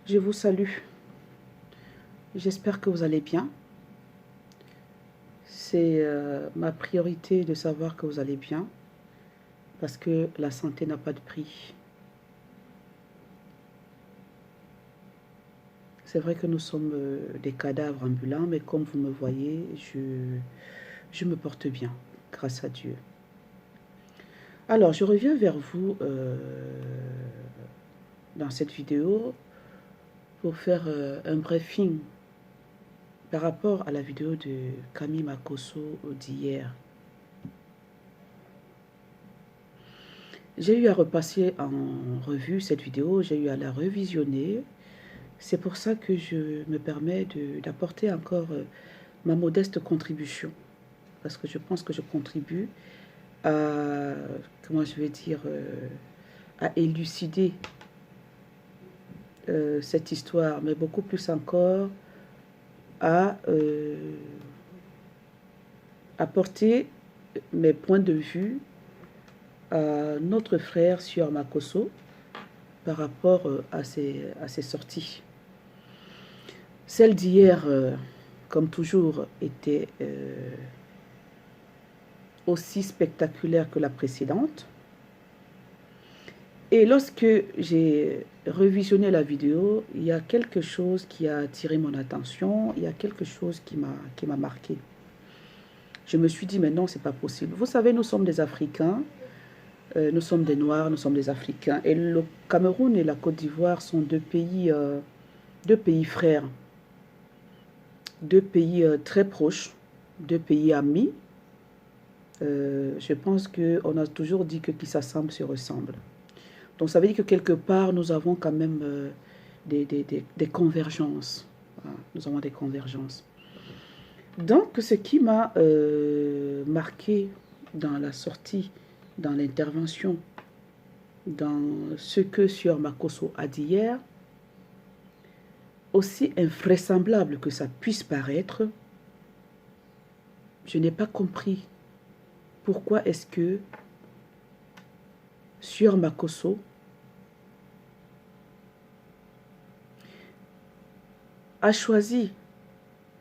Je vous salue. J'espère que vous allez bien. C'est ma priorité de savoir que vous allez bien parce que la santé n'a pas de prix. C'est vrai que nous sommes des cadavres ambulants, mais comme vous me voyez, je me porte bien, grâce à Dieu. Alors, je reviens vers vous dans cette vidéo pour faire un briefing par rapport à la vidéo de Camille Makosso d'hier. J'ai eu à repasser en revue cette vidéo, j'ai eu à la revisionner. C'est pour ça que je me permets d'apporter encore ma modeste contribution. Parce que je pense que je contribue à, comment je vais dire, à élucider cette histoire, mais beaucoup plus encore à apporter mes points de vue à notre frère Sior Makosso par rapport à ses sorties. Celle d'hier, comme toujours, était aussi spectaculaire que la précédente. Et lorsque j'ai revisionné la vidéo, il y a quelque chose qui a attiré mon attention, il y a quelque chose qui m'a marqué. Je me suis dit, mais non, c'est pas possible. Vous savez, nous sommes des Africains, nous sommes des Noirs, nous sommes des Africains. Et le Cameroun et la Côte d'Ivoire sont deux pays frères, deux pays très proches, deux pays amis. Je pense qu'on a toujours dit que qui s'assemble se ressemble. Donc ça veut dire que quelque part, nous avons quand même des convergences. Voilà, nous avons des convergences. Donc ce qui m'a marqué dans la sortie, dans l'intervention, dans ce que Sior Makosso a dit hier, aussi invraisemblable que ça puisse paraître, je n'ai pas compris pourquoi est-ce que Sior Makosso a choisi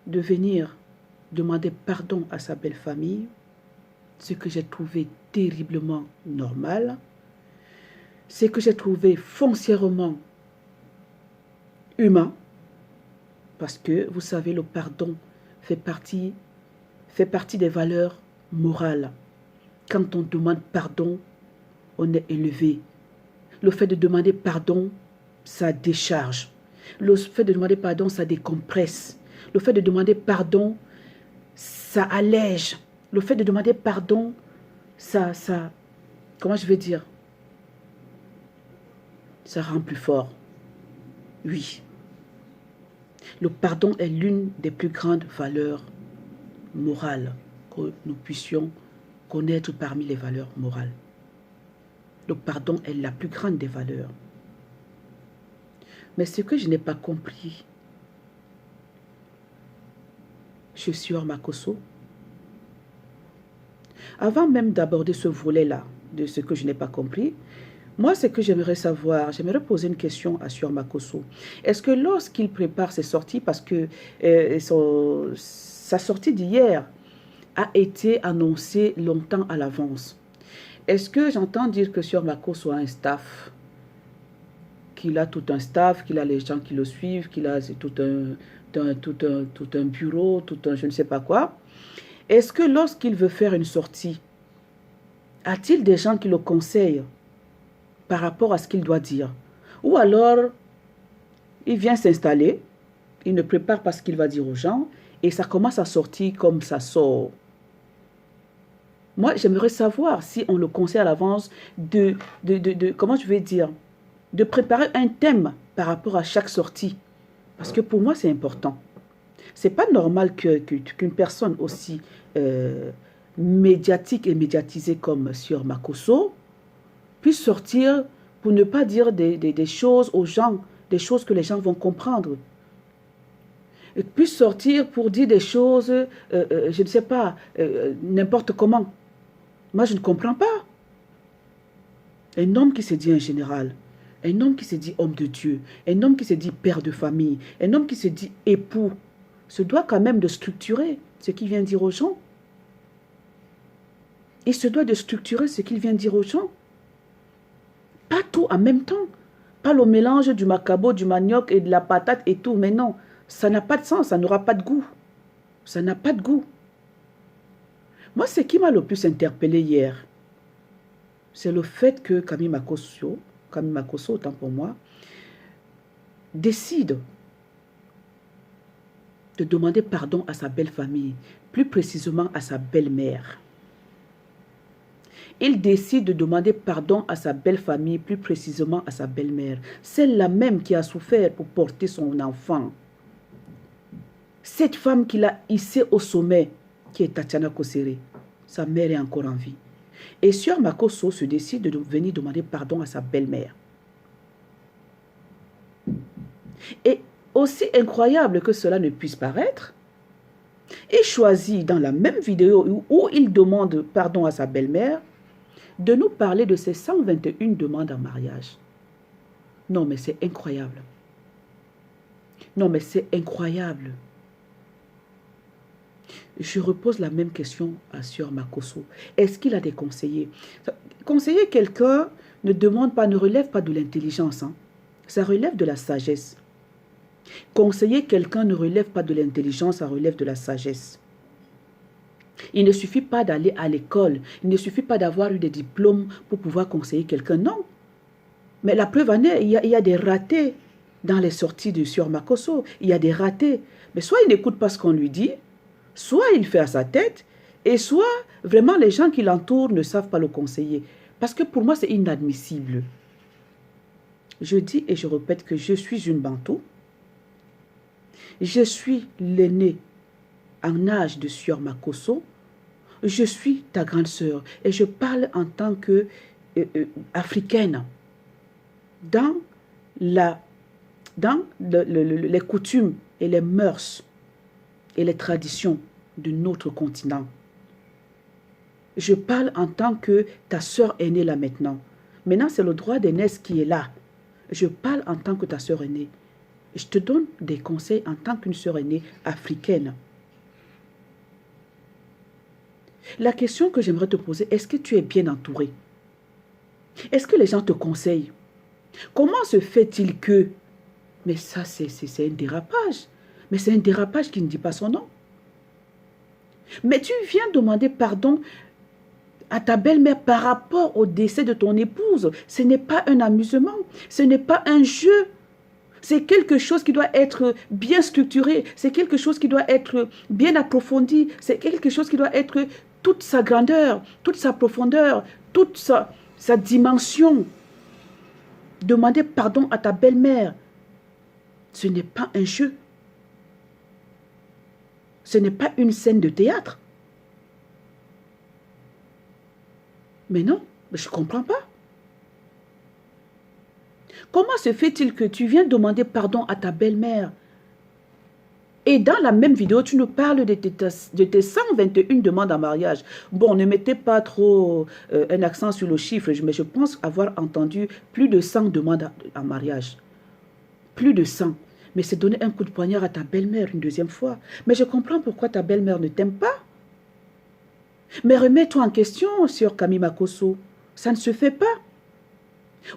de venir demander pardon à sa belle famille, ce que j'ai trouvé terriblement normal, ce que j'ai trouvé foncièrement humain, parce que, vous savez, le pardon fait partie des valeurs morales. Quand on demande pardon, on est élevé. Le fait de demander pardon, ça décharge. Le fait de demander pardon, ça décompresse. Le fait de demander pardon, ça allège. Le fait de demander pardon, ça comment je vais dire? Ça rend plus fort. Oui. Le pardon est l'une des plus grandes valeurs morales que nous puissions connaître parmi les valeurs morales. Le pardon est la plus grande des valeurs. Mais ce que je n'ai pas compris chez Sior Makosso, avant même d'aborder ce volet-là, de ce que je n'ai pas compris, moi, ce que j'aimerais savoir, j'aimerais poser une question à Sior Makosso. Est-ce que lorsqu'il prépare ses sorties, parce que sa sortie d'hier a été annoncée longtemps à l'avance, est-ce que j'entends dire que Sior Makosso a un staff, qu'il a tout un staff, qu'il a les gens qui le suivent, qu'il a tout un bureau, tout un je ne sais pas quoi. Est-ce que lorsqu'il veut faire une sortie, a-t-il des gens qui le conseillent par rapport à ce qu'il doit dire? Ou alors, il vient s'installer, il ne prépare pas ce qu'il va dire aux gens, et ça commence à sortir comme ça sort. Moi, j'aimerais savoir si on le conseille à l'avance comment je vais dire, de préparer un thème par rapport à chaque sortie. Parce que pour moi, c'est important. C'est pas normal qu'une personne aussi médiatique et médiatisée comme Sior Makosso puisse sortir pour ne pas dire des choses aux gens, des choses que les gens vont comprendre. Et puisse sortir pour dire des choses, je ne sais pas, n'importe comment. Moi, je ne comprends pas. Un homme qui se dit un général, un homme qui se dit homme de Dieu, un homme qui se dit père de famille, un homme qui se dit époux, se doit quand même de structurer ce qu'il vient dire aux gens. Il se doit de structurer ce qu'il vient dire aux gens. Pas tout en même temps. Pas le mélange du macabo, du manioc et de la patate et tout. Mais non, ça n'a pas de sens, ça n'aura pas de goût. Ça n'a pas de goût. Moi, ce qui m'a le plus interpellé hier, c'est le fait que Camille Makosso, autant pour moi, décide de demander pardon à sa belle famille, plus précisément à sa belle-mère. Il décide de demander pardon à sa belle famille, plus précisément à sa belle-mère. Celle-là même qui a souffert pour porter son enfant. Cette femme qu'il a hissée au sommet, qui est Tatiana Kosere, sa mère est encore en vie. Et Sieur Makosso se décide de venir demander pardon à sa belle-mère. Et aussi incroyable que cela ne puisse paraître, il choisit dans la même vidéo où il demande pardon à sa belle-mère, de nous parler de ces 121 demandes en mariage. Non, mais c'est incroyable. Non, mais c'est incroyable. Je repose la même question à Sieur Makosso. Est-ce qu'il a des conseillers? Conseiller quelqu'un ne demande pas, ne relève pas de l'intelligence. Hein. Ça relève de la sagesse. Conseiller quelqu'un ne relève pas de l'intelligence, ça relève de la sagesse. Il ne suffit pas d'aller à l'école, il ne suffit pas d'avoir eu des diplômes pour pouvoir conseiller quelqu'un, non. Mais la preuve en est, il y a des ratés dans les sorties de Sieur Makosso, il y a des ratés. Mais soit il n'écoute pas ce qu'on lui dit, soit il fait à sa tête, et soit vraiment les gens qui l'entourent ne savent pas le conseiller. Parce que pour moi, c'est inadmissible. Je dis et je répète que je suis une Bantou. Je suis l'aîné en âge de Sieur Makosso. Je suis ta grande sœur et je parle en tant que africaine. Dans les coutumes et les mœurs et les traditions de notre continent. Je parle en tant que ta sœur aînée là maintenant. Maintenant, c'est le droit d'aînesse qui est là. Je parle en tant que ta sœur aînée. Je te donne des conseils en tant qu'une sœur aînée africaine. La question que j'aimerais te poser, est-ce que tu es bien entouré? Est-ce que les gens te conseillent? Comment se fait-il que... Mais ça, c'est un dérapage. Mais c'est un dérapage qui ne dit pas son nom. Mais tu viens demander pardon à ta belle-mère par rapport au décès de ton épouse. Ce n'est pas un amusement. Ce n'est pas un jeu. C'est quelque chose qui doit être bien structuré. C'est quelque chose qui doit être bien approfondi. C'est quelque chose qui doit être toute sa grandeur, toute sa profondeur, toute sa dimension. Demander pardon à ta belle-mère, ce n'est pas un jeu. Ce n'est pas une scène de théâtre. Mais non, je ne comprends pas. Comment se fait-il que tu viens demander pardon à ta belle-mère et dans la même vidéo, tu nous parles de tes 121 demandes en mariage. Bon, ne mettez pas trop un accent sur le chiffre, mais je pense avoir entendu plus de 100 demandes en mariage. Plus de 100. Mais c'est donner un coup de poignard à ta belle-mère une deuxième fois. Mais je comprends pourquoi ta belle-mère ne t'aime pas. Mais remets-toi en question, Sœur Camille Makosso. Ça ne se fait pas.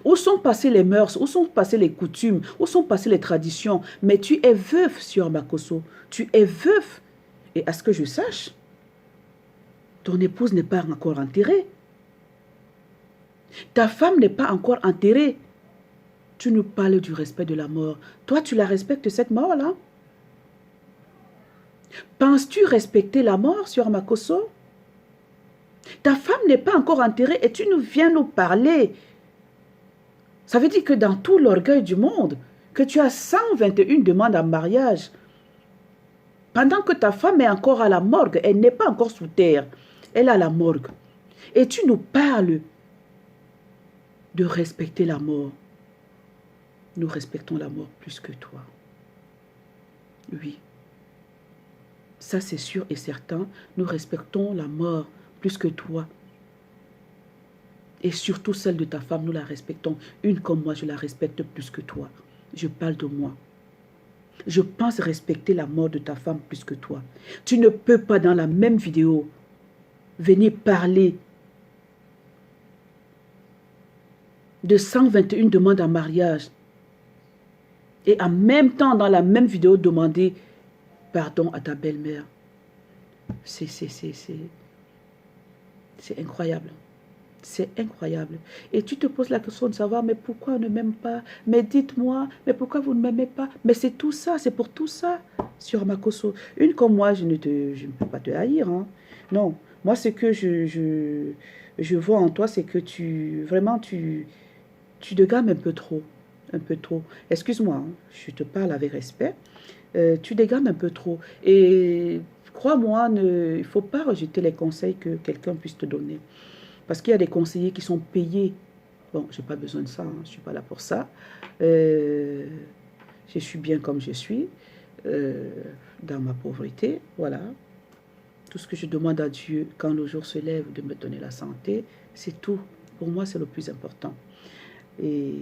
Où sont passées les mœurs? Où sont passées les coutumes? Où sont passées les traditions? Mais tu es veuf, Sieur Makosso. Tu es veuf. Et à ce que je sache, ton épouse n'est pas encore enterrée. Ta femme n'est pas encore enterrée. Tu nous parles du respect de la mort. Toi, tu la respectes, cette mort-là? Penses-tu respecter la mort, Sieur Makosso? Ta femme n'est pas encore enterrée et tu nous viens nous parler. Ça veut dire que dans tout l'orgueil du monde, que tu as 121 demandes en mariage, pendant que ta femme est encore à la morgue, elle n'est pas encore sous terre, elle est à la morgue. Et tu nous parles de respecter la mort. Nous respectons la mort plus que toi. Oui, ça c'est sûr et certain, nous respectons la mort plus que toi. Et surtout celle de ta femme, nous la respectons. Une comme moi, je la respecte plus que toi. Je parle de moi. Je pense respecter la mort de ta femme plus que toi. Tu ne peux pas dans la même vidéo venir parler de 121 demandes en mariage et en même temps dans la même vidéo demander pardon à ta belle-mère. C'est incroyable. C'est incroyable. Et tu te poses la question de savoir, mais pourquoi on ne m'aime pas? Mais dites-moi, mais pourquoi vous ne m'aimez pas? Mais c'est tout ça, c'est pour tout ça, sur Makoso. Une comme moi, je ne peux pas te haïr. Hein. Non, moi, ce que je vois en toi, c'est que vraiment, tu te gammes un peu trop. Un peu trop. Excuse-moi, hein, je te parle avec respect. Tu dégammes un peu trop. Et crois-moi, il ne faut pas rejeter les conseils que quelqu'un puisse te donner. Parce qu'il y a des conseillers qui sont payés. Bon, je n'ai pas besoin de ça, hein, je ne suis pas là pour ça. Je suis bien comme je suis, dans ma pauvreté, voilà. Tout ce que je demande à Dieu quand le jour se lève de me donner la santé, c'est tout. Pour moi, c'est le plus important. Et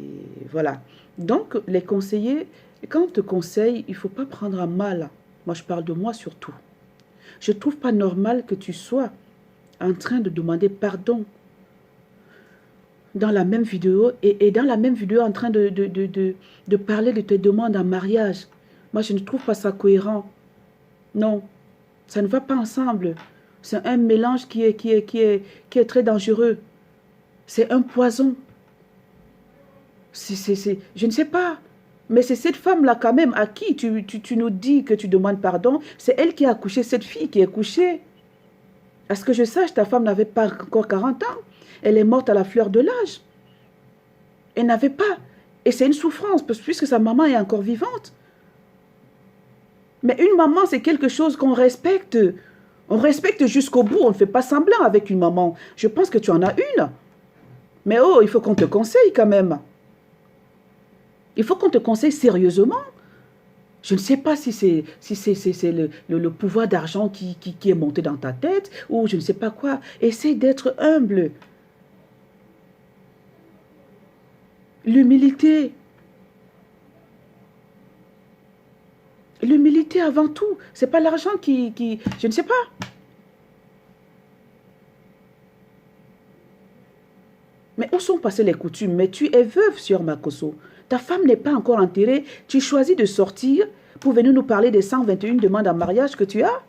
voilà. Donc, les conseillers, quand on te conseille, il ne faut pas prendre à mal. Moi, je parle de moi surtout. Je ne trouve pas normal que tu sois en train de demander pardon dans la même vidéo et dans la même vidéo en train de parler de tes demandes en mariage. Moi, je ne trouve pas ça cohérent. Non, ça ne va pas ensemble. C'est un mélange qui est très dangereux. C'est un poison. Je ne sais pas. Mais c'est cette femme-là quand même à qui tu nous dis que tu demandes pardon. C'est elle qui a accouché cette fille qui est couchée. À ce que je sache, ta femme n'avait pas encore 40 ans. Elle est morte à la fleur de l'âge. Elle n'avait pas. Et c'est une souffrance, puisque sa maman est encore vivante. Mais une maman, c'est quelque chose qu'on respecte. On respecte jusqu'au bout. On ne fait pas semblant avec une maman. Je pense que tu en as une. Mais oh, il faut qu'on te conseille quand même. Il faut qu'on te conseille sérieusement. Je ne sais pas si c'est le pouvoir d'argent qui est monté dans ta tête ou je ne sais pas quoi. Essaye d'être humble. L'humilité. L'humilité avant tout. Ce n'est pas l'argent qui... Je ne sais pas. Mais où sont passées les coutumes? Mais tu es veuve, Sieur Makoso. Ta femme n'est pas encore enterrée. Tu choisis de sortir pour venir nous parler des 121 demandes en mariage que tu as.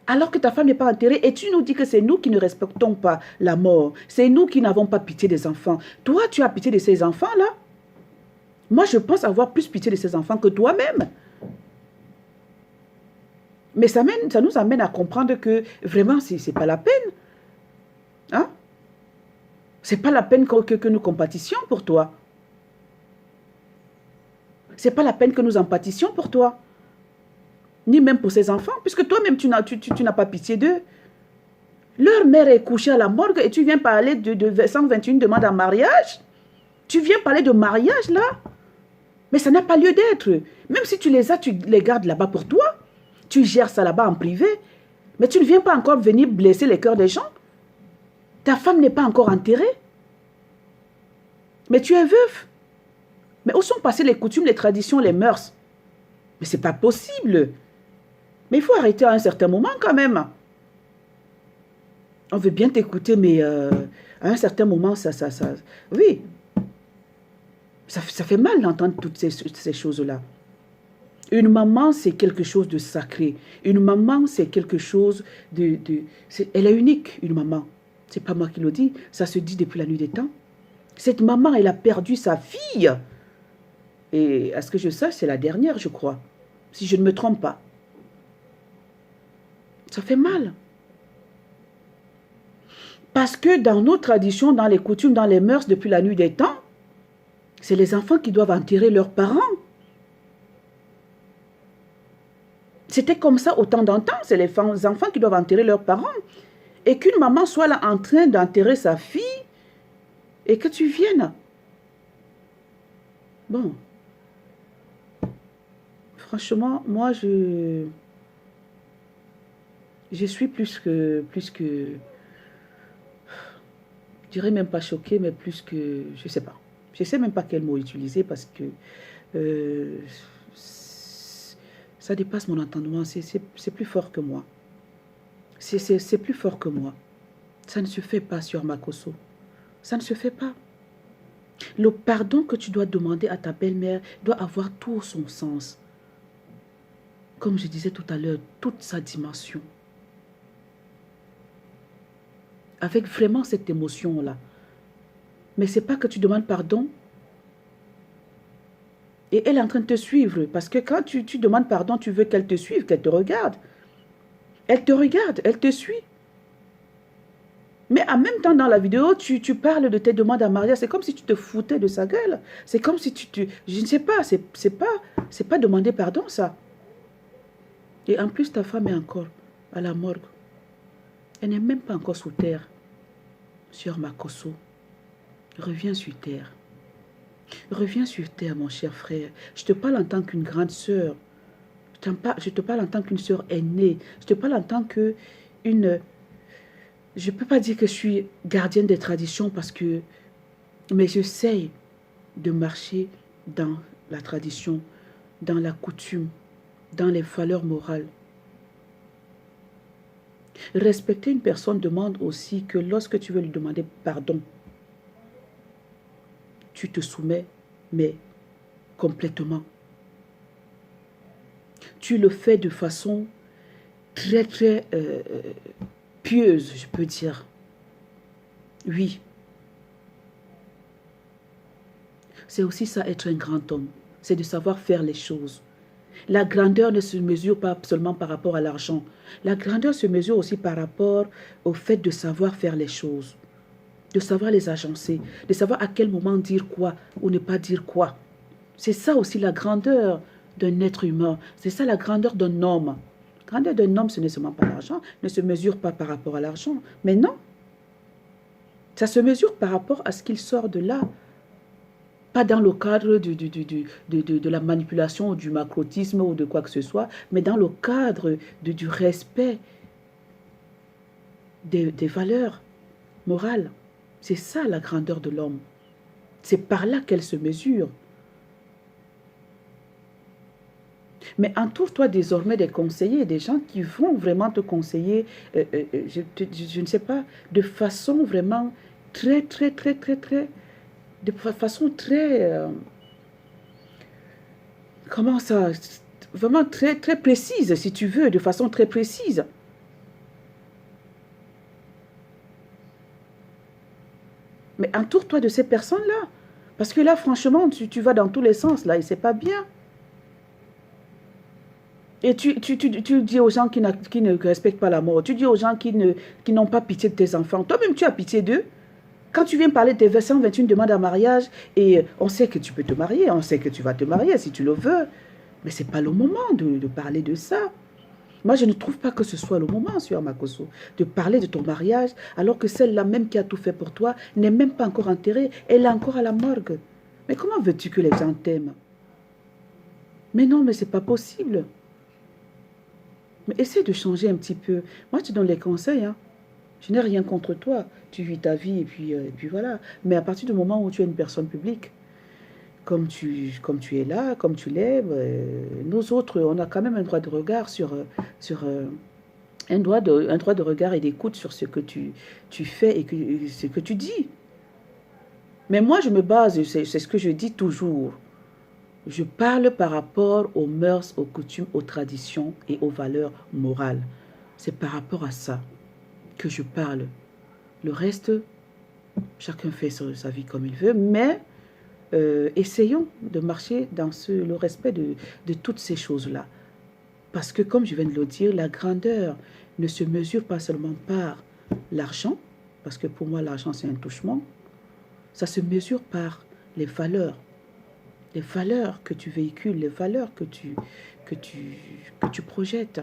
Alors que ta femme n'est pas enterrée et tu nous dis que c'est nous qui ne respectons pas la mort. C'est nous qui n'avons pas pitié des enfants. Toi, tu as pitié de ces enfants-là? Moi, je pense avoir plus pitié de ces enfants que toi-même. Mais ça nous amène à comprendre que vraiment, ce n'est pas la peine. Hein? Ce n'est pas la peine que nous compatissions pour toi. Ce n'est pas la peine que nous empatissions pour toi. Ni même pour ces enfants, puisque toi-même, tu n'as pas pitié d'eux. Leur mère est couchée à la morgue et tu viens parler de 121 demandes en mariage. Tu viens parler de mariage, là. Mais ça n'a pas lieu d'être. Même si tu les as, tu les gardes là-bas pour toi. Tu gères ça là-bas en privé. Mais tu ne viens pas encore venir blesser les cœurs des gens. Ta femme n'est pas encore enterrée. Mais tu es veuve. Mais où sont passées les coutumes, les traditions, les mœurs? Mais c'est pas possible. Mais il faut arrêter à un certain moment quand même. On veut bien t'écouter, mais à un certain moment, oui, ça fait mal d'entendre toutes ces choses-là. Une maman, c'est quelque chose de sacré. Une maman, c'est quelque chose elle est unique, une maman. C'est pas moi qui le dis, ça se dit depuis la nuit des temps. Cette maman, elle a perdu sa fille. Et à ce que je sache, c'est la dernière, je crois. Si je ne me trompe pas. Ça fait mal. Parce que dans nos traditions, dans les coutumes, dans les mœurs, depuis la nuit des temps, c'est les enfants qui doivent enterrer leurs parents. C'était comme ça au temps d'antan, c'est les enfants qui doivent enterrer leurs parents. Et qu'une maman soit là en train d'enterrer sa fille et que tu viennes. Bon. Franchement, moi, je suis plus que Je dirais même pas choqué, mais plus que, je sais pas. Je sais même pas quel mot utiliser parce que euh, ça dépasse mon entendement. C'est plus fort que moi. C'est plus fort que moi. Ça ne se fait pas sur Makosso. Ça ne se fait pas. Le pardon que tu dois demander à ta belle-mère doit avoir tout son sens. Comme je disais tout à l'heure, toute sa dimension. Avec vraiment cette émotion-là. Mais c'est pas que tu demandes pardon. Et elle est en train de te suivre. Parce que quand tu demandes pardon, tu veux qu'elle te suive, qu'elle te regarde. Elle te regarde, elle te suit. Mais en même temps, dans la vidéo, tu parles de tes demandes à mariage. C'est comme si tu te foutais de sa gueule. C'est comme si je ne sais pas, c'est pas demander pardon, ça. Et en plus, ta femme est encore à la morgue. Elle n'est même pas encore sous terre. Sur Makosso, reviens sur terre. Reviens sur terre, mon cher frère. Je te parle en tant qu'une grande sœur. Je te parle en tant qu'une sœur aînée. Je te parle en tant qu'une... Je ne peux pas dire que je suis gardienne des traditions parce que... Mais j'essaye de marcher dans la tradition, dans la coutume, dans les valeurs morales. Respecter une personne demande aussi que lorsque tu veux lui demander pardon, tu te soumets, mais complètement. Tu le fais de façon très, très pieuse, je peux dire. Oui. C'est aussi ça, être un grand homme. C'est de savoir faire les choses. La grandeur ne se mesure pas seulement par rapport à l'argent. La grandeur se mesure aussi par rapport au fait de savoir faire les choses, de savoir les agencer, de savoir à quel moment dire quoi ou ne pas dire quoi. C'est ça aussi la grandeur d'un être humain. C'est ça la grandeur d'un homme. La grandeur d'un homme, ce n'est seulement pas l'argent, ne se mesure pas par rapport à l'argent. Mais non, ça se mesure par rapport à ce qu'il sort de là. Pas dans le cadre de la manipulation ou du macrotisme ou de quoi que ce soit, mais dans le cadre du respect des valeurs morales. C'est ça la grandeur de l'homme. C'est par là qu'elle se mesure. Mais entoure-toi désormais des conseillers, des gens qui vont vraiment te conseiller, je ne sais pas, de façon vraiment très, de façon très, comment ça, vraiment très précise, si tu veux, de façon très précise. Mais entoure-toi de ces personnes-là. Parce que là, franchement, tu vas dans tous les sens, là, et c'est pas bien. Et tu dis aux gens qui ne respectent pas la mort, tu dis aux gens qui n'ont pas pitié de tes enfants. Toi-même, tu as pitié d'eux. Quand tu viens parler de tes 121 demandes à mariage, et on sait que tu peux te marier, on sait que tu vas te marier si tu le veux, mais ce n'est pas le moment de parler de ça. Moi, je ne trouve pas que ce soit le moment, sur Makosso, de parler de ton mariage, alors que celle-là même qui a tout fait pour toi n'est même pas encore enterrée, elle est encore à la morgue. Mais comment veux-tu que les gens t'aiment? Mais non, mais c'est pas possible. Mais essaie de changer un petit peu. Moi, tu donnes les conseils, hein. Je n'ai rien contre toi. Tu vis ta vie et puis voilà. Mais à partir du moment où tu es une personne publique, comme tu es là, comme tu l'es, nous autres, on a quand même un droit de regard un droit de regard et d'écoute sur ce que tu fais et ce que tu dis. Mais moi, je me base, c'est ce que je dis toujours. Je parle par rapport aux mœurs, aux coutumes, aux traditions et aux valeurs morales. C'est par rapport à ça que je parle. Le reste, chacun fait sa vie comme il veut, mais essayons de marcher dans le respect de toutes ces choses-là. Parce que, comme je viens de le dire, la grandeur ne se mesure pas seulement par l'argent, parce que pour moi, l'argent, c'est un touchement. Ça se mesure par les valeurs que tu véhicules, les valeurs que tu projettes,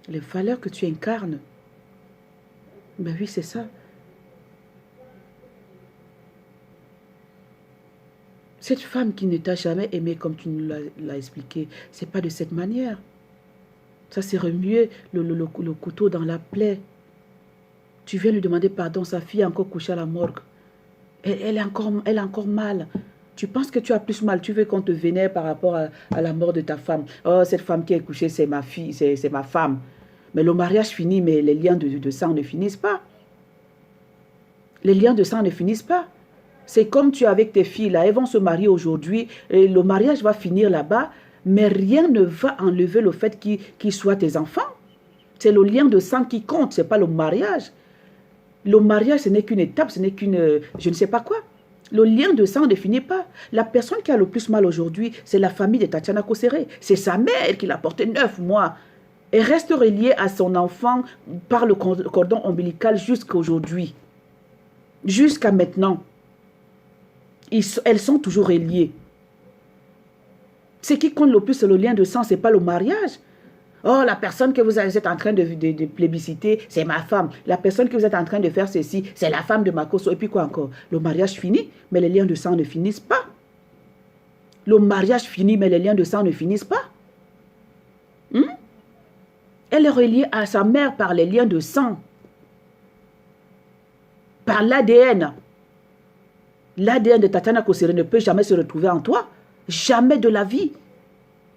les valeurs que tu incarnes. Ben oui, c'est ça. Cette femme qui ne t'a jamais aimé comme tu nous l'as expliqué, c'est pas de cette manière. Ça, c'est remuer le couteau dans la plaie. Tu viens lui demander pardon, sa fille est encore couchée à la morgue. Elle a encore mal. Tu penses que tu as plus mal. Tu veux qu'on te vénère par rapport à la mort de ta femme. Oh, cette femme qui est couchée, c'est ma fille, c'est ma femme. Mais le mariage finit, mais les liens de sang ne finissent pas. Les liens de sang ne finissent pas. C'est comme tu es avec tes filles, là. Elles vont se marier aujourd'hui. Et le mariage va finir là-bas. Mais rien ne va enlever le fait qu'ils soient tes enfants. C'est le lien de sang qui compte. Ce n'est pas le mariage. Le mariage, ce n'est qu'une étape. Ce n'est qu'une... je ne sais pas quoi. Le lien de sang ne finit pas. La personne qui a le plus mal aujourd'hui, c'est la famille de Tatiana Kosere. C'est sa mère qui l'a porté 9 mois. Elle reste reliée à son enfant par le cordon ombilical jusqu'à aujourd'hui. Jusqu'à maintenant. Elles sont toujours reliées. Ce qui compte le plus, c'est le lien de sang, ce n'est pas le mariage. Oh, la personne que vous êtes en train de plébisciter, c'est ma femme. La personne que vous êtes en train de faire ceci, c'est la femme de Makoso. Et puis quoi encore? Le mariage finit, mais les liens de sang ne finissent pas. Le mariage finit, mais les liens de sang ne finissent pas. Elle est reliée à sa mère par les liens de sang. Par l'ADN. L'ADN de Tatiana Kosere ne peut jamais se retrouver en toi. Jamais de la vie.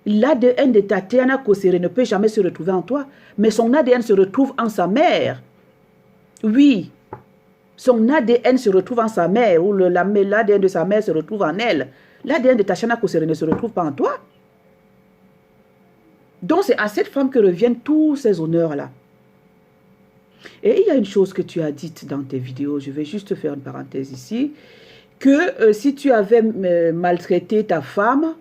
L'ADN de Tatiana Kosere ne peut jamais se retrouver en toi. Mais son ADN se retrouve en sa mère. Oui. Son ADN se retrouve en sa mère. Ou l'ADN de sa mère se retrouve en elle. L'ADN de Tatiana Kosere ne se retrouve pas en toi. Donc c'est à cette femme que reviennent tous ces honneurs-là. Et il y a une chose que tu as dite dans tes vidéos. Je vais juste faire une parenthèse ici. Que si tu avais maltraité ta femme,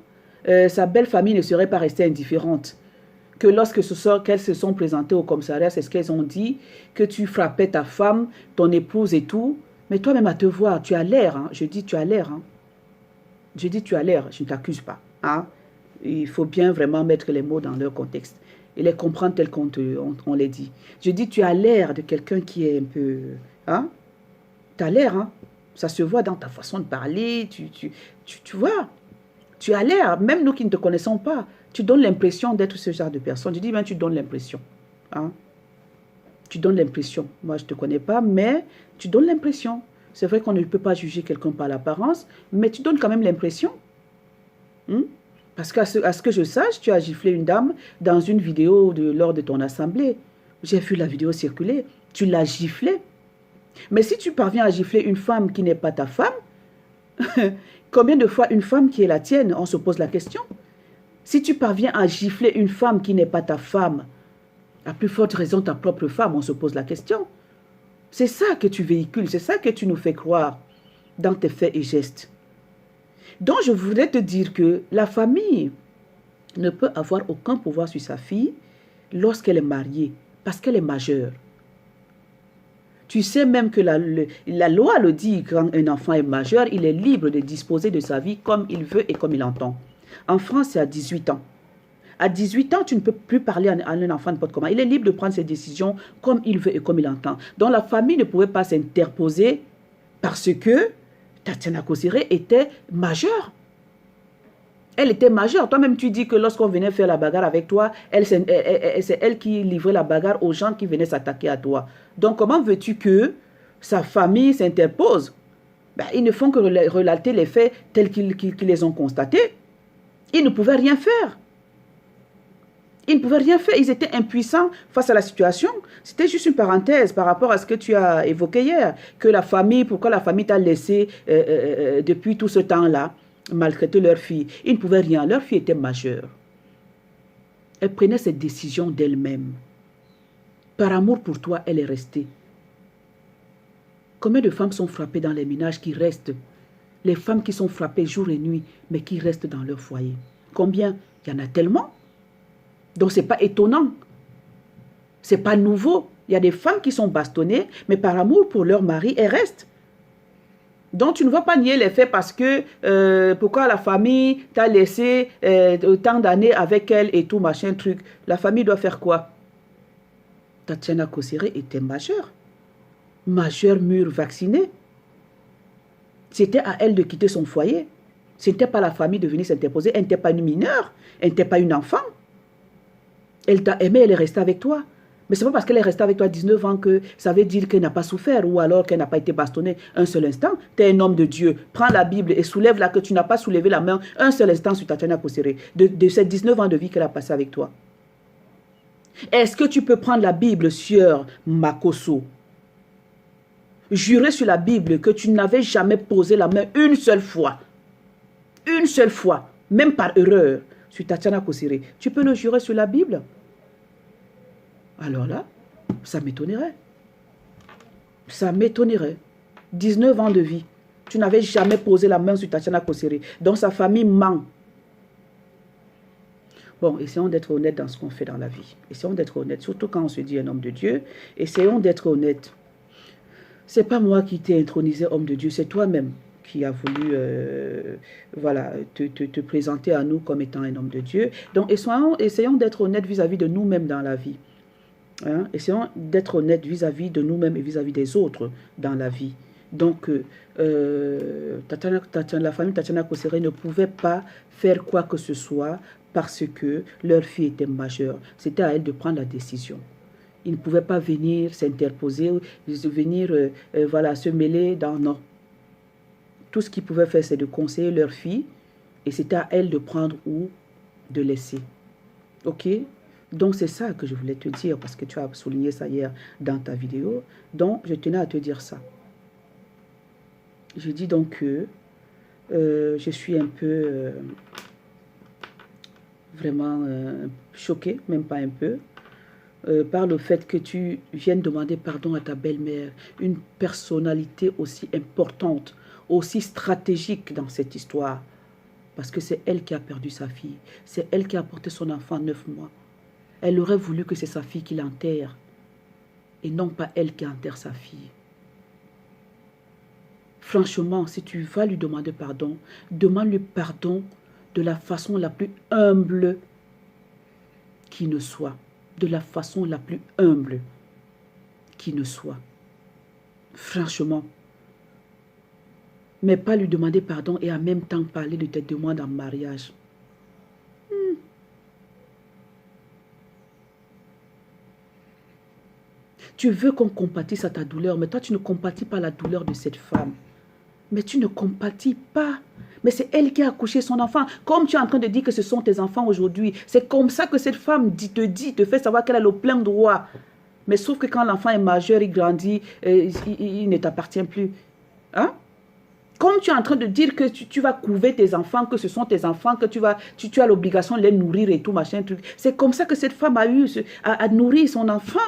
sa belle famille ne serait pas restée indifférente. Que lorsque qu'elles se sont présentées au commissariat, c'est ce qu'elles ont dit, que tu frappais ta femme, ton épouse et tout. Mais toi-même à te voir, tu as l'air, hein, je dis tu as l'air. Hein. Je dis tu as l'air, je ne t'accuse pas. Hein. Il faut bien vraiment mettre les mots dans leur contexte et les comprendre tels qu'on les dit. Je dis tu as l'air de quelqu'un qui est un peu... Hein. Tu as l'air, hein. Ça se voit dans ta façon de parler, tu vois. Tu as l'air, même nous qui ne te connaissons pas, tu donnes l'impression d'être ce genre de personne. Je dis, ben, tu donnes l'impression. Hein? Tu donnes l'impression. Moi, je ne te connais pas, mais tu donnes l'impression. C'est vrai qu'on ne peut pas juger quelqu'un par l'apparence, mais tu donnes quand même l'impression. Parce qu'à ce que je sache, tu as giflé une dame dans une vidéo lors de ton assemblée. J'ai vu la vidéo circuler. Tu l'as giflée. Mais si tu parviens à gifler une femme qui n'est pas ta femme, combien de fois une femme qui est la tienne, on se pose la question. Si tu parviens à gifler une femme qui n'est pas ta femme, à plus forte raison ta propre femme, on se pose la question. C'est ça que tu véhicules, c'est ça que tu nous fais croire dans tes faits et gestes. Donc je voudrais te dire que la famille ne peut avoir aucun pouvoir sur sa fille lorsqu'elle est mariée, parce qu'elle est majeure. Tu sais même que la loi le dit, quand un enfant est majeur, il est libre de disposer de sa vie comme il veut et comme il entend. En France, c'est à 18 ans. À 18 ans, tu ne peux plus parler à un enfant n'importe comment. Il est libre de prendre ses décisions comme il veut et comme il entend. Donc la famille ne pouvait pas s'interposer parce que Tatiana Kosere était majeure. Elle était majeure. Toi-même, tu dis que lorsqu'on venait faire la bagarre avec toi, c'est elle qui livrait la bagarre aux gens qui venaient s'attaquer à toi. Donc, comment veux-tu que sa famille s'interpose? Ben, ils ne font que relater les faits tels qu'ils les ont constatés. Ils ne pouvaient rien faire. Ils ne pouvaient rien faire. Ils étaient impuissants face à la situation. C'était juste une parenthèse par rapport à ce que tu as évoqué hier. Que la famille, pourquoi la famille t'a laissé depuis tout ce temps-là maltraiter leur fille. Ils ne pouvaient rien. Leur fille était majeure. Elle prenait ses décisions d'elle-même. Par amour pour toi, elle est restée. Combien de femmes sont frappées dans les ménages qui restent? Les femmes qui sont frappées jour et nuit, mais qui restent dans leur foyer. Combien? Il y en a tellement. Donc, ce n'est pas étonnant. Ce n'est pas nouveau. Il y a des femmes qui sont bastonnées, mais par amour pour leur mari, elles restent. Donc, tu ne vas pas nier les faits parce que pourquoi la famille t'a laissé autant d'années avec elle et tout, machin, truc. La famille doit faire quoi? Tatiana Kosere était majeure. Majeure, mûre, vaccinée. C'était à elle de quitter son foyer. Ce n'était pas la famille de venir s'interposer. Elle n'était pas une mineure. Elle n'était pas une enfant. Elle t'a aimé, elle est restée avec toi. Mais ce n'est pas parce qu'elle est restée avec toi 19 ans que ça veut dire qu'elle n'a pas souffert ou alors qu'elle n'a pas été bastonnée un seul instant. Tu es un homme de Dieu. Prends la Bible et soulève-la que tu n'as pas soulevé la main un seul instant sur Tatiana Kosere de ces 19 ans de vie qu'elle a passé avec toi. Est-ce que tu peux prendre la Bible sur Makoso? Jurer sur la Bible que tu n'avais jamais posé la main une seule fois, même par erreur, sur Tatiana Kosere. Tu peux le jurer sur la Bible? Alors là, ça m'étonnerait. Ça m'étonnerait. 19 ans de vie. Tu n'avais jamais posé la main sur Tatiana Kosere. Donc sa famille ment. Bon, essayons d'être honnêtes dans ce qu'on fait dans la vie. Essayons d'être honnêtes, surtout quand on se dit un homme de Dieu. Essayons d'être honnêtes. Ce n'est pas moi qui t'ai intronisé homme de Dieu, c'est toi-même qui as voulu voilà, te présenter à nous comme étant un homme de Dieu. Donc, essayons d'être honnêtes vis-à-vis de nous-mêmes dans la vie. Hein? Essayons d'être honnêtes vis-à-vis de nous-mêmes et vis-à-vis des autres dans la vie. Donc, la famille Tatiana Kosere ne pouvait pas faire quoi que ce soit parce que leur fille était majeure. C'était à elle de prendre la décision. Ils ne pouvaient pas venir s'interposer, venir voilà, se mêler dans... Non. Tout ce qu'ils pouvaient faire, c'est de conseiller leur fille et c'était à elle de prendre ou de laisser. Ok? Donc, c'est ça que je voulais te dire parce que tu as souligné ça hier dans ta vidéo. Donc, je tenais à te dire ça. Je dis donc que je suis un peu vraiment choquée, même pas un peu, par le fait que tu viennes demander pardon à ta belle-mère, une personnalité aussi importante, aussi stratégique dans cette histoire. Parce que c'est elle qui a perdu sa fille. C'est elle qui a porté son enfant 9 mois. Elle aurait voulu que c'est sa fille qui l'enterre. Et non pas elle qui enterre sa fille. Franchement, si tu vas lui demander pardon, demande-lui pardon de la façon la plus humble qui ne soit. De la façon la plus humble qui ne soit. Franchement. Mais pas lui demander pardon et en même temps parler de tes demandes en mariage. Tu veux qu'on compatisse à ta douleur, mais toi tu ne compatis pas la douleur de cette femme. Mais tu ne compatis pas. Mais c'est elle qui a accouché son enfant. Comme tu es en train de dire que ce sont tes enfants aujourd'hui, c'est comme ça que cette femme te fait savoir qu'elle a le plein droit. Mais sauf que quand l'enfant est majeur, il grandit, il ne t'appartient plus. Hein? Comme tu es en train de dire que tu vas couver tes enfants, que ce sont tes enfants, que tu as l'obligation de les nourrir et tout, machin, truc. C'est comme ça que cette femme a nourri son enfant.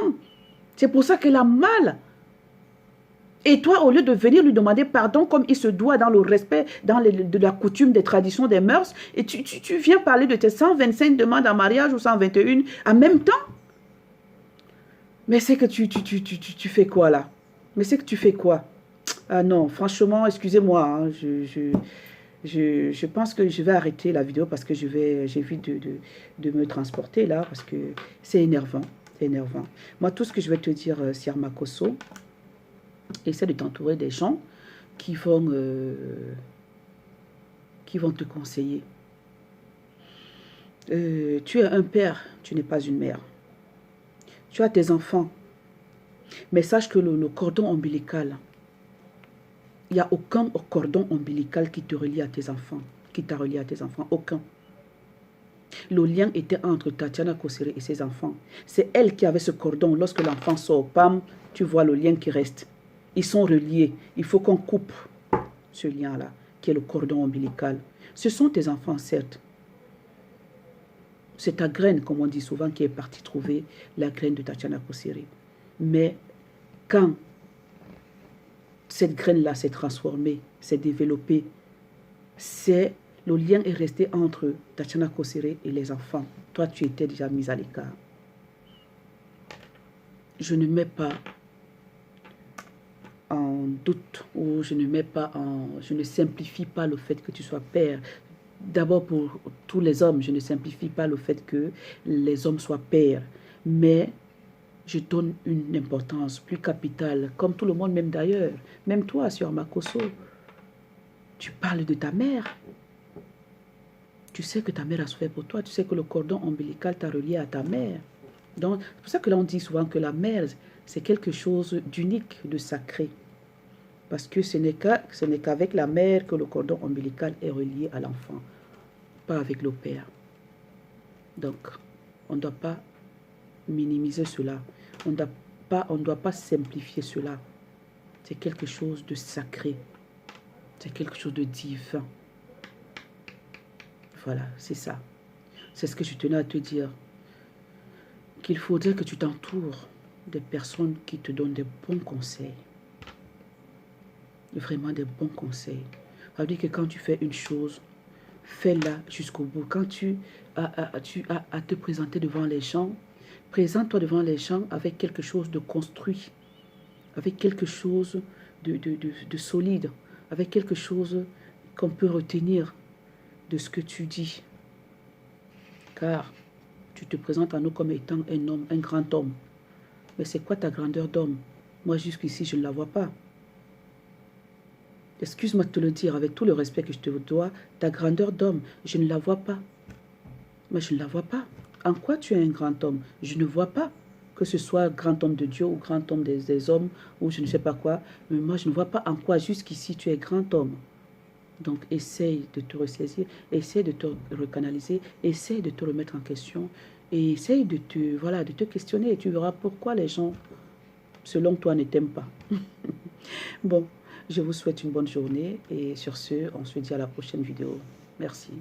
C'est pour ça qu'elle a mal. Et toi, au lieu de venir lui demander pardon comme il se doit dans le respect de la coutume, des traditions, des mœurs, et tu viens parler de tes 125 demandes en mariage ou 121 en même temps. Mais c'est que tu fais quoi là? Mais c'est que tu fais quoi? Ah non, franchement, excusez-moi, hein, je pense que je vais arrêter la vidéo parce que j'évite de me transporter là, parce que c'est énervant, c'est énervant. Moi, tout ce que je vais te dire, Sir Makoso, essaie de t'entourer des gens qui vont te conseiller. Tu es un père, tu n'es pas une mère. Tu as tes enfants, mais sache que le cordon ombilical, il n'y a aucun cordon ombilical qui te relie à tes enfants, qui t'a relié à tes enfants, aucun. Le lien était entre Tatiana Kosere et ses enfants. C'est elle qui avait ce cordon. Lorsque l'enfant sort, pam, tu vois le lien qui reste. Ils sont reliés. Il faut qu'on coupe ce lien-là, qui est le cordon ombilical. Ce sont tes enfants, certes. C'est ta graine, comme on dit souvent, qui est partie trouver la graine de Tatiana Kosere. Mais quand cette graine-là s'est transformée, s'est développée, le lien est resté entre Tatiana Kosere et les enfants. Toi, tu étais déjà mise à l'écart. Je ne mets pas en doute ou je ne simplifie pas le fait que tu sois père. D'abord, pour tous les hommes, je ne simplifie pas le fait que les hommes soient pères, mais je donne une importance plus capitale, comme tout le monde, même d'ailleurs. Même toi, Sir Makoso, tu parles de ta mère. Tu sais que ta mère a souffert pour toi. Tu sais que le cordon ombilical t'a relié à ta mère. Donc, c'est pour ça que là, on dit souvent que la mère, c'est quelque chose d'unique, de sacré. Parce que ce n'est qu'avec la mère que le cordon ombilical est relié à l'enfant, pas avec le père. Donc, on ne doit pas minimiser cela. On ne doit pas simplifier cela. C'est quelque chose de sacré. C'est quelque chose de divin. Voilà, c'est ça. C'est ce que je tenais à te dire. Qu'il faudrait que tu t'entoures des personnes qui te donnent des bons conseils. Vraiment des bons conseils. Ça veut dire que quand tu fais une chose, fais-la jusqu'au bout. Quand tu as à te présenter devant les gens, présente-toi devant les gens avec quelque chose de construit, avec quelque chose de solide, avec quelque chose qu'on peut retenir de ce que tu dis. Car tu te présentes à nous comme étant un homme, un grand homme. Mais c'est quoi ta grandeur d'homme? Moi, jusqu'ici, je ne la vois pas. Excuse-moi de te le dire avec tout le respect que je te dois. Ta grandeur d'homme, je ne la vois pas. Mais je ne la vois pas. En quoi tu es un grand homme? Je ne vois pas. Que ce soit grand homme de Dieu ou grand homme des hommes ou je ne sais pas quoi. Mais moi, je ne vois pas en quoi jusqu'ici tu es grand homme. Donc, essaye de te ressaisir, essaye de te recanaliser, essaye de te remettre en question et essaye de te questionner et tu verras pourquoi les gens, selon toi, ne t'aiment pas. Bon, je vous souhaite une bonne journée et sur ce, on se dit à la prochaine vidéo. Merci.